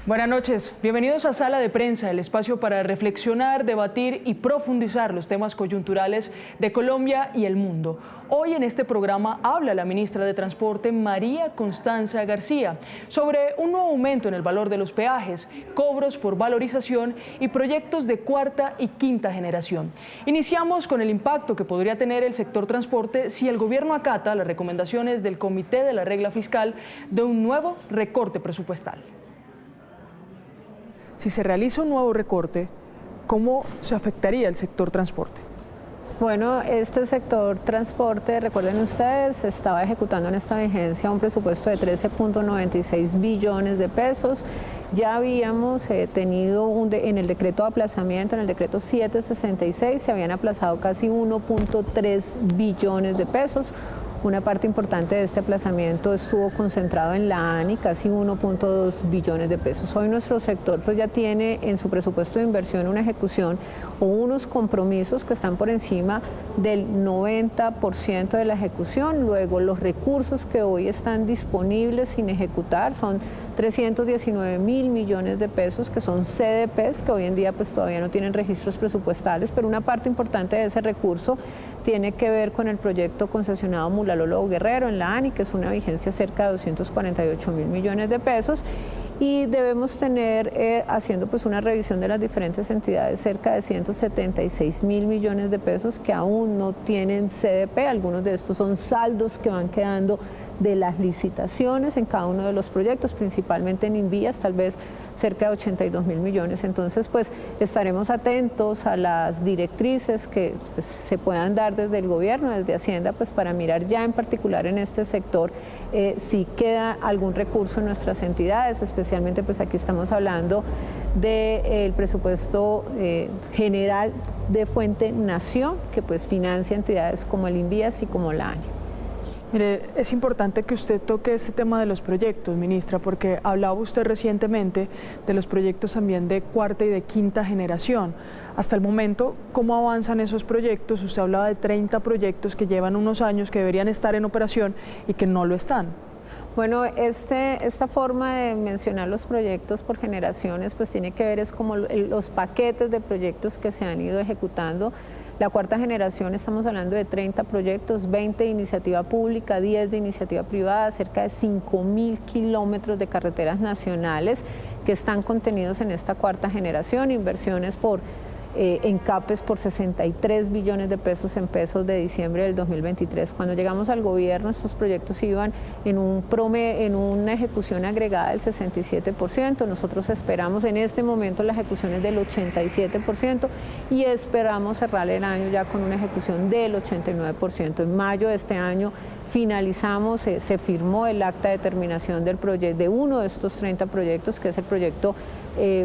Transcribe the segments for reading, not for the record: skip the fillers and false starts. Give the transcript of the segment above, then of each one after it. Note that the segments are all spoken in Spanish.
Buenas noches, bienvenidos a Sala de Prensa, el espacio para reflexionar, debatir y profundizar los temas coyunturales de Colombia y el mundo. Hoy en este programa habla la ministra de Transporte, María Constanza García, sobre un nuevo aumento en el valor de los peajes, cobros por valorización y proyectos de cuarta y quinta generación. Iniciamos con el impacto que podría tener el sector transporte si el gobierno acata las recomendaciones del Comité de la Regla Fiscal de un nuevo recorte presupuestal. Si se realiza un nuevo recorte, ¿cómo se afectaría el sector transporte? Bueno, este sector transporte, recuerden ustedes, estaba ejecutando en esta vigencia un presupuesto de 13.96 billones de pesos. Ya habíamos tenido en el decreto de aplazamiento, en el decreto 766, se habían aplazado casi 1.3 billones de pesos. Una parte importante de este aplazamiento estuvo concentrado en la ANI, casi 1.2 billones de pesos. Hoy nuestro sector pues ya tiene en su presupuesto de inversión una ejecución o unos compromisos que están por encima del 90% de la ejecución. Luego los recursos que hoy están disponibles sin ejecutar son 319.000 millones de pesos, que son CDPs, que hoy en día pues todavía no tienen registros presupuestales, pero una parte importante de ese recurso tiene que ver con el proyecto concesionado Mulalólogo Guerrero en la ANI, que es una vigencia cerca de 248.000 millones de pesos. Y debemos tener, haciendo pues una revisión de las diferentes entidades, cerca de 176.000 millones de pesos que aún no tienen CDP. Algunos de estos son saldos que van quedando de las licitaciones en cada uno de los proyectos, principalmente en Invías, tal vez cerca de 82.000 millones. Entonces, pues estaremos atentos a las directrices que pues, se puedan dar desde el gobierno, desde Hacienda, pues para mirar ya en particular en este sector si queda algún recurso en nuestras entidades, especialmente pues aquí estamos hablando del presupuesto general de Fuente Nación, que pues financia entidades como el Invías y como la ANI. Mire, es importante que usted toque este tema de los proyectos, ministra, porque hablaba usted recientemente de los proyectos también de cuarta y de quinta generación. Hasta el momento, ¿cómo avanzan esos proyectos? Usted hablaba de 30 proyectos que llevan unos años, que deberían estar en operación y que no lo están. Bueno, esta forma de mencionar los proyectos por generaciones, pues tiene que ver es como los paquetes de proyectos que se han ido ejecutando. La cuarta generación, estamos hablando de 30 proyectos, 20 de iniciativa pública, 10 de iniciativa privada, cerca de 5.000 kilómetros de carreteras nacionales que están contenidos en esta cuarta generación, inversiones por encapes por 63 billones de pesos en pesos de diciembre del 2023. Cuando llegamos al gobierno, estos proyectos iban en una ejecución agregada del 67%. Nosotros esperamos en este momento la ejecución es del 87% y esperamos cerrar el año ya con una ejecución del 89%. En mayo de este año finalizamos, se firmó el acta de terminación de uno de estos 30 proyectos, que es el proyecto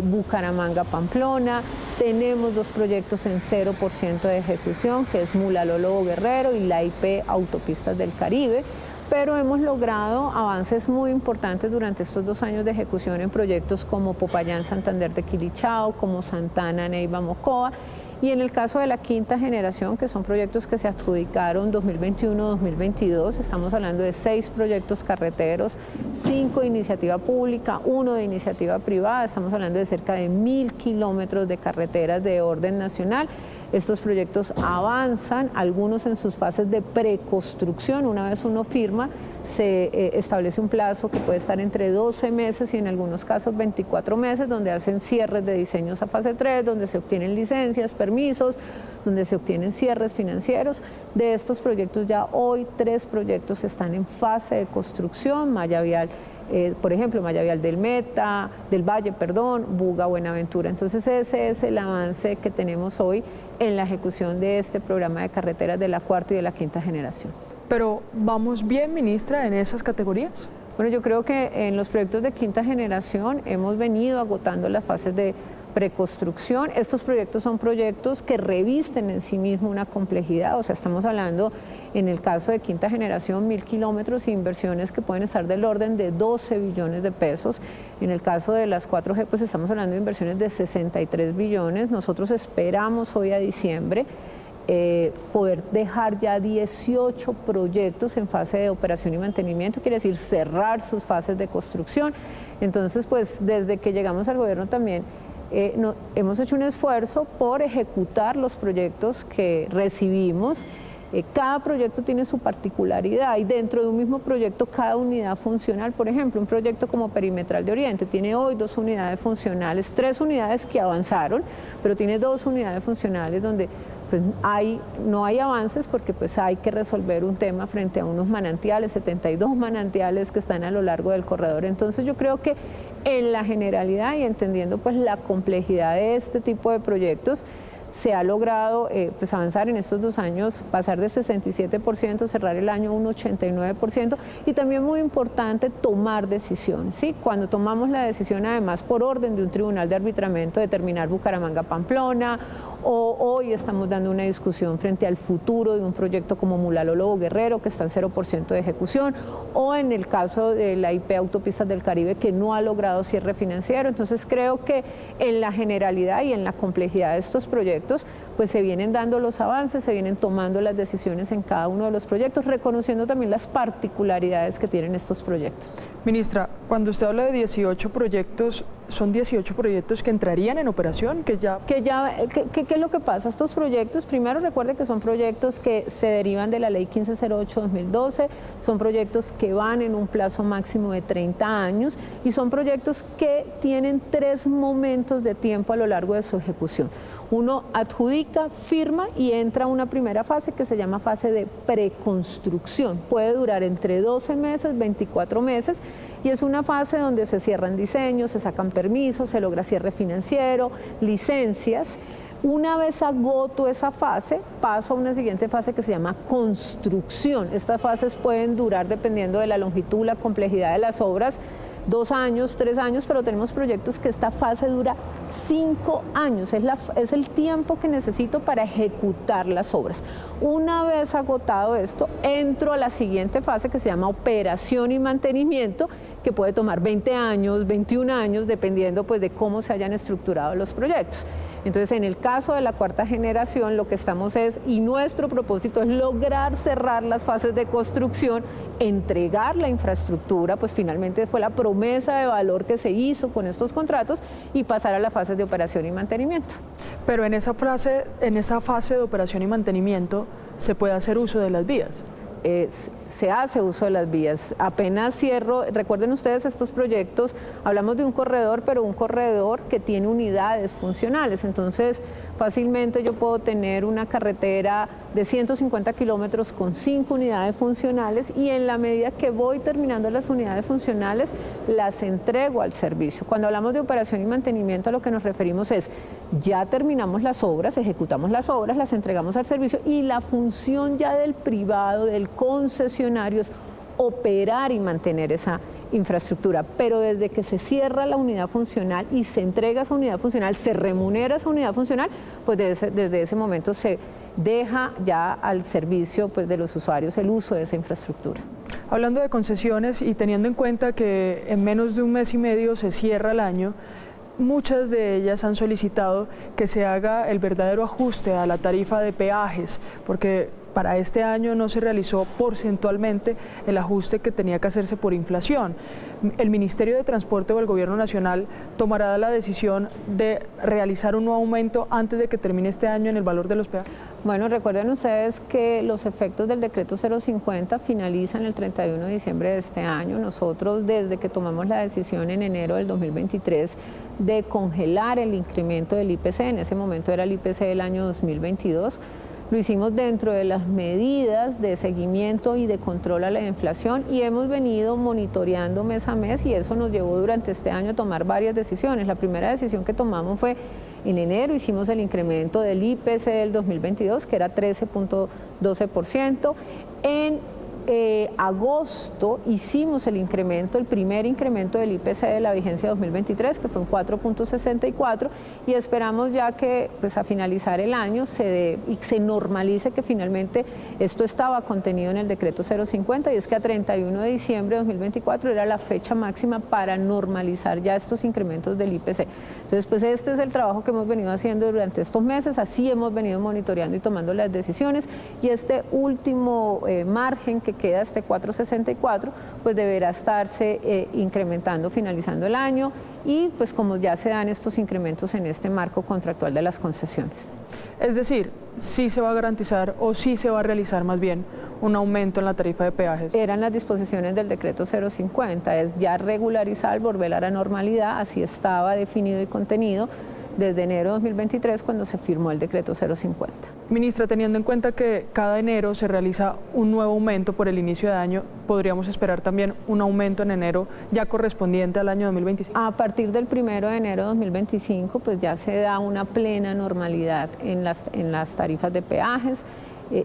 Bucaramanga-Pamplona. Tenemos dos proyectos en 0% de ejecución, que es Mulalólogo Guerrero y la IP Autopistas del Caribe, pero hemos logrado avances muy importantes durante estos 2 años de ejecución en proyectos como Popayán, Santander de Quilichao, como Santana, Neiva, Mocoa. Y en el caso de la quinta generación, que son proyectos que se adjudicaron 2021-2022, estamos hablando de 6 proyectos carreteros, 5 de iniciativa pública, 1 de iniciativa privada, estamos hablando de cerca de 1.000 kilómetros de carreteras de orden nacional. Estos proyectos avanzan, algunos en sus fases de preconstrucción. Una vez uno firma, se establece un plazo que puede estar entre 12 meses y en algunos casos 24 meses, donde hacen cierres de diseños a fase 3, donde se obtienen licencias, permisos, donde se obtienen cierres financieros. De estos proyectos ya hoy 3 proyectos están en fase de construcción, malla vial, por ejemplo, malla vial del Valle, Buga, Buenaventura. Entonces ese es el avance que tenemos hoy en la ejecución de este programa de carreteras de la cuarta y de la quinta generación. Pero ¿vamos bien, ministra, en esas categorías? Bueno, yo creo que en los proyectos de quinta generación hemos venido agotando las fases de preconstrucción. Estos proyectos son proyectos que revisten en sí mismo una complejidad, o sea, estamos hablando en el caso de quinta generación 1.000 kilómetros e inversiones que pueden estar del orden de 12 billones de pesos. En el caso de las 4G, pues estamos hablando de inversiones de 63 billones. Nosotros esperamos hoy a diciembre poder dejar ya 18 proyectos en fase de operación y mantenimiento, quiere decir cerrar sus fases de construcción. Entonces, pues desde que llegamos al gobierno también hemos hecho un esfuerzo por ejecutar los proyectos que recibimos. Cada proyecto tiene su particularidad y dentro de un mismo proyecto cada unidad funcional, por ejemplo, un proyecto como Perimetral de Oriente tiene hoy 2 unidades funcionales, 3 unidades que avanzaron, pero tiene 2 unidades funcionales donde pues no hay avances porque pues hay que resolver un tema frente a unos manantiales, 72 manantiales que están a lo largo del corredor. Entonces yo creo que en la generalidad y entendiendo pues la complejidad de este tipo de proyectos, se ha logrado pues avanzar en estos 2 años, pasar de 67%, cerrar el año un 89%, y también muy importante tomar decisiones, ¿sí? Cuando tomamos la decisión además por orden de un tribunal de arbitramiento de terminar Bucaramanga-Pamplona, o hoy estamos dando una discusión frente al futuro de un proyecto como Mulaló-Lobo-Guerrero que está en 0% de ejecución, o en el caso de la IP Autopistas del Caribe que no ha logrado cierre financiero. Entonces creo que en la generalidad y en la complejidad de estos proyectos pues se vienen dando los avances, se vienen tomando las decisiones en cada uno de los proyectos, reconociendo también las particularidades que tienen estos proyectos. Ministra, cuando usted habla de 18 proyectos, ¿son 18 proyectos que entrarían en operación? ¿Qué es lo que pasa? Estos proyectos, primero recuerde que son proyectos que se derivan de la Ley 1508-2012, son proyectos que van en un plazo máximo de 30 años y son proyectos que tienen 3 momentos de tiempo a lo largo de su ejecución. Uno adjudica, firma y entra a una primera fase que se llama fase de preconstrucción. Puede durar entre 12 meses, 24 meses y es una fase donde se cierran diseños, se sacan permisos, se logra cierre financiero, licencias. Una vez agoto esa fase, paso a una siguiente fase que se llama construcción. Estas fases pueden durar, dependiendo de la longitud, la complejidad de las obras, 2 años, 3 años, pero tenemos proyectos que esta fase dura 5 años, es el tiempo que necesito para ejecutar las obras. Una vez agotado esto, entro a la siguiente fase que se llama operación y mantenimiento, que puede tomar 20 años, 21 años, dependiendo pues de cómo se hayan estructurado los proyectos. Entonces, en el caso de la 4ª generación, lo que estamos y nuestro propósito es lograr cerrar las fases de construcción, entregar la infraestructura, pues finalmente fue la promesa de valor que se hizo con estos contratos, y pasar a la fase de operación y mantenimiento. Pero en esa fase de operación y mantenimiento, ¿se puede hacer uso de las vías? Se hace uso de las vías. Apenas cierro, recuerden ustedes estos proyectos, hablamos de un corredor, pero un corredor que tiene unidades funcionales, entonces fácilmente yo puedo tener una carretera de 150 kilómetros con 5 unidades funcionales y en la medida que voy terminando las unidades funcionales, las entrego al servicio. Cuando hablamos de operación y mantenimiento, a lo que nos referimos es, ya terminamos las obras, ejecutamos las obras, las entregamos al servicio y la función ya del privado, del concesionario es operar y mantener esa infraestructura, pero desde que se cierra la unidad funcional y se entrega esa unidad funcional, se remunera esa unidad funcional, pues desde ese momento se deja ya al servicio pues de los usuarios el uso de esa infraestructura. Hablando de concesiones y teniendo en cuenta que en menos de 1 mes y medio se cierra el año, muchas de ellas han solicitado que se haga el verdadero ajuste a la tarifa de peajes, porque para este año no se realizó porcentualmente el ajuste que tenía que hacerse por inflación. ¿El Ministerio de Transporte o el Gobierno Nacional tomará la decisión de realizar un nuevo aumento antes de que termine este año en el valor de los peajes? Bueno, recuerden ustedes que los efectos del decreto 050 finalizan el 31 de diciembre de este año. Nosotros, desde que tomamos la decisión en enero del 2023 de congelar el incremento del IPC, en ese momento era el IPC del año 2022, lo hicimos dentro de las medidas de seguimiento y de control a la inflación y hemos venido monitoreando mes a mes y eso nos llevó durante este año a tomar varias decisiones. La primera decisión que tomamos fue en enero, hicimos el incremento del IPC del 2022, que era 13.12%. En agosto hicimos el incremento, el primer incremento del IPC de la vigencia 2023, que fue en 4.64, y esperamos ya que pues, a finalizar el año se normalice, que finalmente esto estaba contenido en el decreto 050, y es que a 31 de diciembre de 2024 era la fecha máxima para normalizar ya estos incrementos del IPC. Entonces, pues este es el trabajo que hemos venido haciendo durante estos meses, así hemos venido monitoreando y tomando las decisiones, y este último margen que queda, este 464, pues deberá estarse incrementando finalizando el año, y pues como ya se dan estos incrementos en este marco contractual de las concesiones. Es decir, sí se va a garantizar o sí se va a realizar más bien un aumento en la tarifa de peajes. Eran las disposiciones del decreto 050, es ya regularizar, volver a la normalidad, así estaba definido y contenido desde enero de 2023 cuando se firmó el decreto 050. Ministra, teniendo en cuenta que cada enero se realiza un nuevo aumento por el inicio de año, ¿podríamos esperar también un aumento en enero ya correspondiente al año 2025? A partir del 1 de enero de 2025, pues ya se da una plena normalidad en las tarifas de peajes.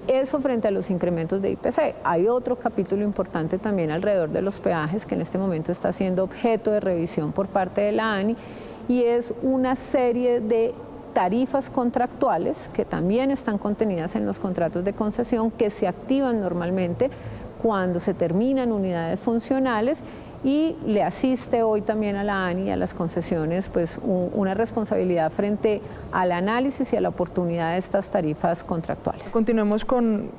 Eso frente a los incrementos de IPC. Hay otro capítulo importante también alrededor de los peajes que en este momento está siendo objeto de revisión por parte de la ANI, y es una serie de tarifas contractuales que también están contenidas en los contratos de concesión, que se activan normalmente cuando se terminan unidades funcionales, y le asiste hoy también a la ANI y a las concesiones pues una responsabilidad frente al análisis y a la oportunidad de estas tarifas contractuales. Continuemos con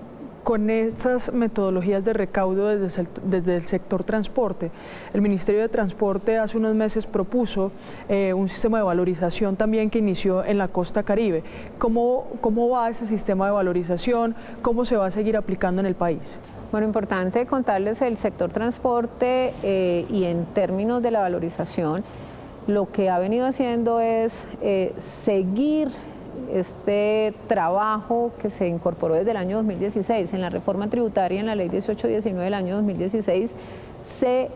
estas metodologías de recaudo desde el sector transporte. El Ministerio de Transporte hace unos meses propuso un sistema de valorización también que inició en la costa Caribe. ¿Cómo va ese sistema de valorización? ¿Cómo se va a seguir aplicando en el país? Bueno, importante contarles el sector transporte y en términos de la valorización, lo que ha venido haciendo es seguir este trabajo que se incorporó desde el año 2016 en la reforma tributaria, en la ley 1819 del año 2016, se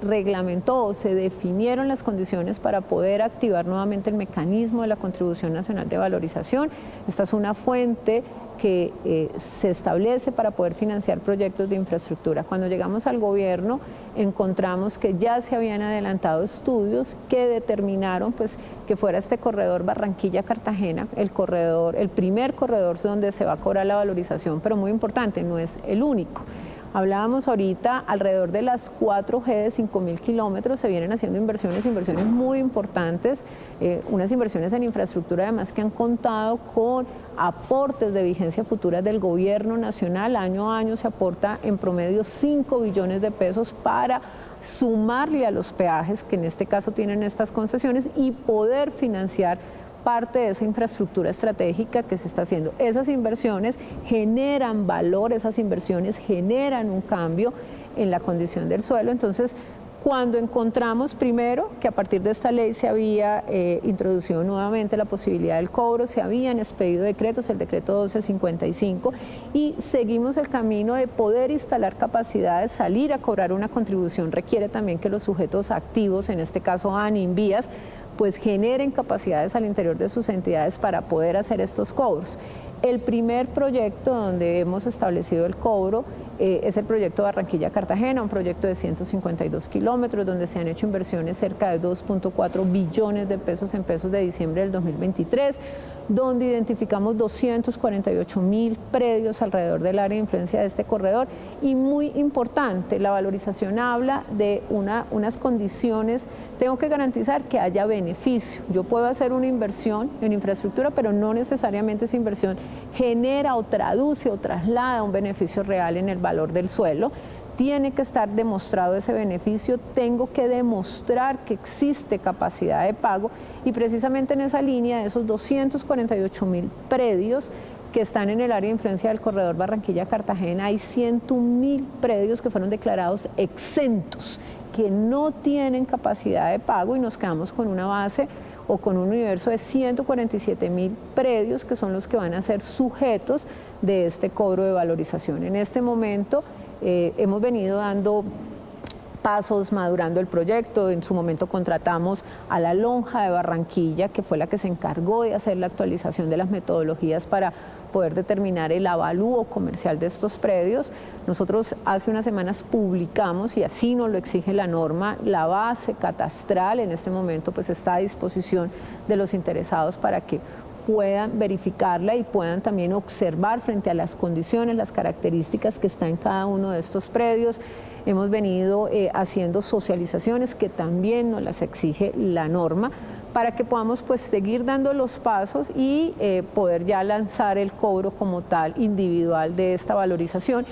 reglamentó, se definieron las condiciones para poder activar nuevamente el mecanismo de la Contribución Nacional de Valorización. Esta es una fuente que se establece para poder financiar proyectos de infraestructura. Cuando llegamos al gobierno encontramos que ya se habían adelantado estudios que determinaron pues, que fuera este corredor Barranquilla-Cartagena, el primer corredor donde se va a cobrar la valorización, pero muy importante, no es el único. Hablábamos ahorita, alrededor de las 4G de 5.000 kilómetros se vienen haciendo inversiones muy importantes, unas inversiones en infraestructura además que han contado con aportes de vigencia futura del gobierno nacional. Año a año se aporta en promedio 5 billones de pesos para sumarle a los peajes que en este caso tienen estas concesiones y poder financiar parte de esa infraestructura estratégica que se está haciendo. Esas inversiones generan valor, esas inversiones generan un cambio en la condición del suelo. Entonces, cuando encontramos primero que a partir de esta ley se había introducido nuevamente la posibilidad del cobro, se habían expedido decretos, el decreto 1255, y seguimos el camino de poder instalar capacidades, salir a cobrar una contribución, requiere también que los sujetos activos, en este caso ANI, Invías, pues generen capacidades al interior de sus entidades para poder hacer estos cobros. El primer proyecto donde hemos establecido el cobro es el proyecto Barranquilla-Cartagena, un proyecto de 152 kilómetros donde se han hecho inversiones cerca de 2.4 billones de pesos en pesos de diciembre del 2023, donde identificamos 248.000 predios alrededor del área de influencia de este corredor. Y muy importante, la valorización habla de unas condiciones, tengo que garantizar que haya beneficio. Yo puedo hacer una inversión en infraestructura, pero no necesariamente esa inversión genera o traduce o traslada un beneficio real en el valor del suelo. Tiene que estar demostrado ese beneficio, tengo que demostrar que existe capacidad de pago, y precisamente en esa línea de esos 248.000 predios que están en el área de influencia del corredor Barranquilla-Cartagena, hay 101.000 predios que fueron declarados exentos, que no tienen capacidad de pago, y nos quedamos con una base o con un universo de 147.000 predios que son los que van a ser sujetos de este cobro de valorización. En este momento hemos venido dando pasos madurando el proyecto. En su momento contratamos a la Lonja de Barranquilla, que fue la que se encargó de hacer la actualización de las metodologías para poder determinar el avalúo comercial de estos predios. Nosotros hace unas semanas publicamos, y así nos lo exige la norma, la base catastral. En este momento pues está a disposición de los interesados para que puedan verificarla y puedan también observar frente a las condiciones, las características que está en cada uno de estos predios. Hemos venido haciendo socializaciones que también nos las exige la norma para que podamos pues seguir dando los pasos y poder ya lanzar el cobro como tal individual de esta valorización.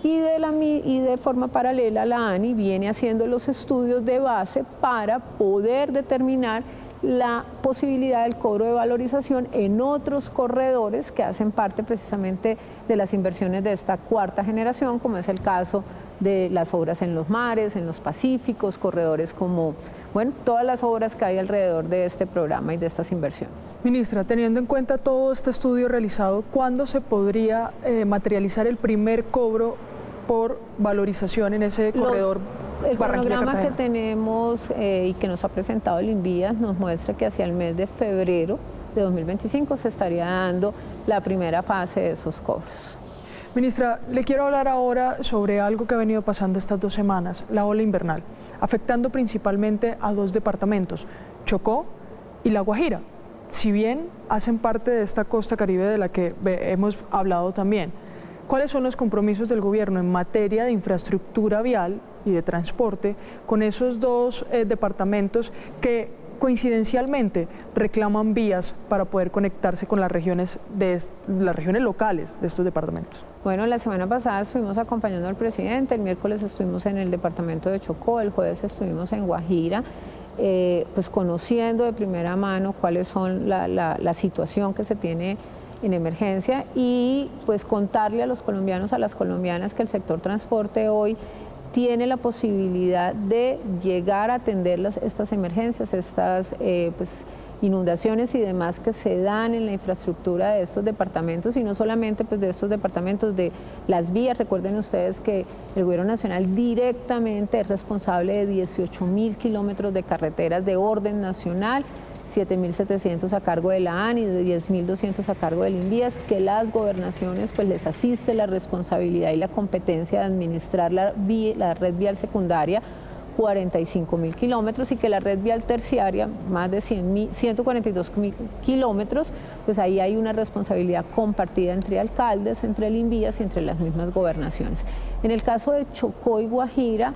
Y de forma paralela la ANI viene haciendo los estudios de base para poder determinar la posibilidad del cobro de valorización en otros corredores que hacen parte precisamente de las inversiones de esta cuarta generación, como es el caso de las obras en los mares, en los pacíficos, corredores como, bueno, todas las obras que hay alrededor de este programa y de estas inversiones. Ministra, teniendo en cuenta todo este estudio realizado, ¿cuándo se podría materializar el primer cobro por valorización en ese corredor? El cronograma que tenemos y que nos ha presentado el INVIAS nos muestra que hacia el mes de febrero de 2025 se estaría dando la primera fase de esos cobros. Ministra, le quiero hablar ahora sobre algo que ha venido pasando estas 2 semanas, la ola invernal, afectando principalmente a 2 departamentos, Chocó y La Guajira, si bien hacen parte de esta costa caribe de la que hemos hablado también. ¿Cuáles son los compromisos del gobierno en materia de infraestructura vial y de transporte con esos 2 departamentos que coincidencialmente reclaman vías para poder conectarse con las regiones locales de estos departamentos? Bueno, la semana pasada estuvimos acompañando al presidente, el miércoles estuvimos en el departamento de Chocó, el jueves estuvimos en Guajira, pues conociendo de primera mano cuáles son la situación que se tiene en emergencia y pues contarle a los colombianos, a las colombianas que el sector transporte hoy tiene la posibilidad de llegar a atender estas emergencias, estas pues, inundaciones y demás que se dan en la infraestructura de estos departamentos, y no solamente pues, de estos departamentos, de las vías. Recuerden ustedes que el gobierno nacional directamente es responsable de 18.000 kilómetros de carreteras de orden nacional, 7.700 a cargo de la ANI, de 10.200 a cargo del INVIAS, que las gobernaciones pues les asiste la responsabilidad y la competencia de administrar la red vial secundaria, 45.000 kilómetros, y que la red vial terciaria, más de 142.000 kilómetros, pues ahí hay una responsabilidad compartida entre alcaldes, entre el INVIAS y entre las mismas gobernaciones. En el caso de Chocó y Guajira,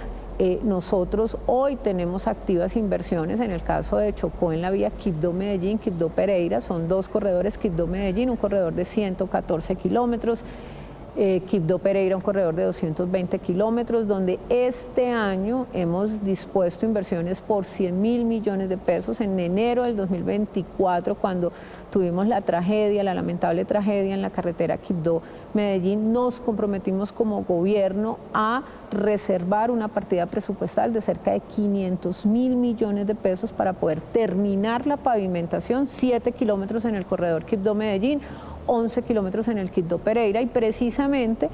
nosotros hoy tenemos activas inversiones. En el caso de Chocó en la vía Quibdó-Medellín, Quibdó-Pereira, son 2 corredores, Quibdó-Medellín, un corredor de 114 kilómetros, Quibdó-Pereira, un corredor de 220 kilómetros, donde este año hemos dispuesto inversiones por 100.000 millones de pesos. En enero del 2024, cuando tuvimos la lamentable tragedia en la carretera Quibdó-Medellín, nos comprometimos como gobierno a reservar una partida presupuestal de cerca de 500.000 millones de pesos para poder terminar la pavimentación, 7 kilómetros en el corredor Quibdó-Medellín, 11 kilómetros en el Quibdó-Pereira, y precisamente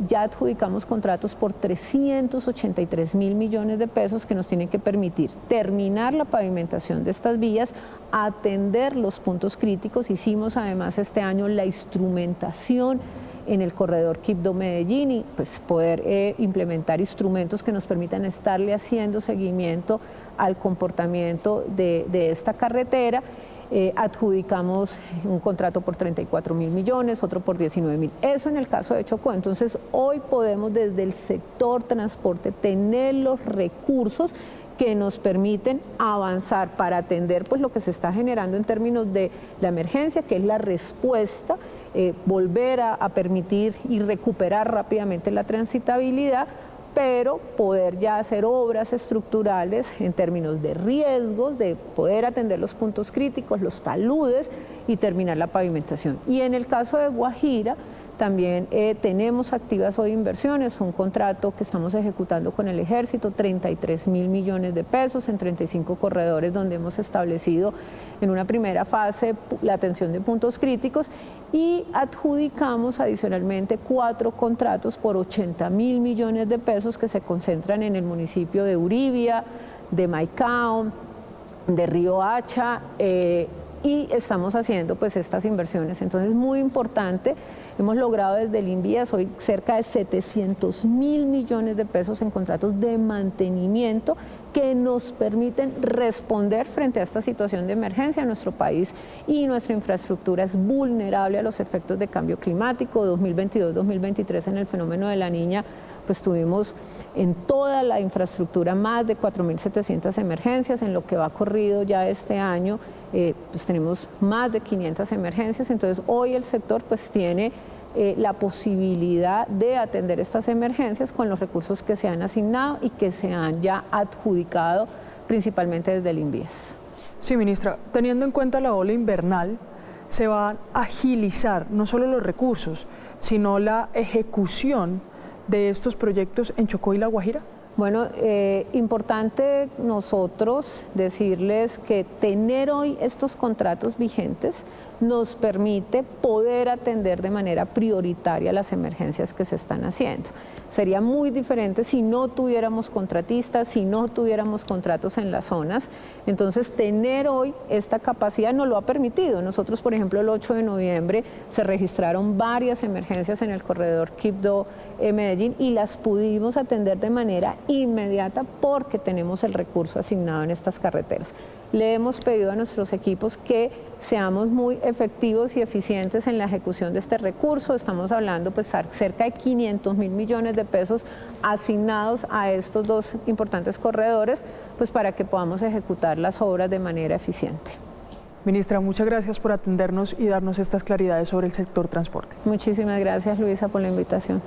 ya adjudicamos contratos por 383.000 millones de pesos que nos tienen que permitir terminar la pavimentación de estas vías, atender los puntos críticos. Hicimos además este año la instrumentación en el corredor Quibdó-Medellín y pues poder implementar instrumentos que nos permitan estarle haciendo seguimiento al comportamiento de esta carretera. Adjudicamos un contrato por 34.000 millones, otro por 19.000. Eso en el caso de Chocó. Entonces hoy podemos desde el sector transporte tener los recursos que nos permiten avanzar para atender pues lo que se está generando en términos de la emergencia, que es la respuesta, volver a permitir y recuperar rápidamente la transitabilidad, pero poder ya hacer obras estructurales en términos de riesgos, de poder atender los puntos críticos, los taludes y terminar la pavimentación. Y en el caso de Guajira, También tenemos activas hoy inversiones, un contrato que estamos ejecutando con el Ejército, 33.000 millones de pesos en 35 corredores donde hemos establecido en una primera fase la atención de puntos críticos y adjudicamos adicionalmente 4 contratos por 80.000 millones de pesos que se concentran en el municipio de Uribia, de Maicao, de Río Hacha, y estamos haciendo pues estas inversiones. Entonces es muy importante, hemos logrado desde el INVIAS hoy cerca de 700.000 millones de pesos en contratos de mantenimiento que nos permiten responder frente a esta situación de emergencia en nuestro país, y nuestra infraestructura es vulnerable a los efectos de cambio climático. 2022-2023 en el fenómeno de la Niña pues tuvimos en toda la infraestructura más de 4.700 emergencias. En lo que va corrido ya este año pues tenemos más de 500 emergencias. Entonces hoy el sector pues tiene la posibilidad de atender estas emergencias con los recursos que se han asignado y que se han ya adjudicado principalmente desde el INVIES. Sí, ministra, teniendo en cuenta la ola invernal, se van a agilizar no solo los recursos, sino la ejecución de estos proyectos en Chocó y La Guajira. Bueno, importante nosotros decirles que tener hoy estos contratos vigentes nos permite poder atender de manera prioritaria las emergencias que se están haciendo. Sería muy diferente si no tuviéramos contratistas, si no tuviéramos contratos en las zonas. Entonces, tener hoy esta capacidad nos lo ha permitido. Nosotros, por ejemplo, el 8 de noviembre se registraron varias emergencias en el corredor Quibdó-Medellín y las pudimos atender de manera inmediata porque tenemos el recurso asignado en estas carreteras. Le hemos pedido a nuestros equipos que seamos muy efectivos y eficientes en la ejecución de este recurso. Estamos hablando pues cerca de 500.000 millones de pesos asignados a estos 2 importantes corredores, pues para que podamos ejecutar las obras de manera eficiente. Ministra, muchas gracias por atendernos y darnos estas claridades sobre el sector transporte. Muchísimas gracias, Luisa, por la invitación.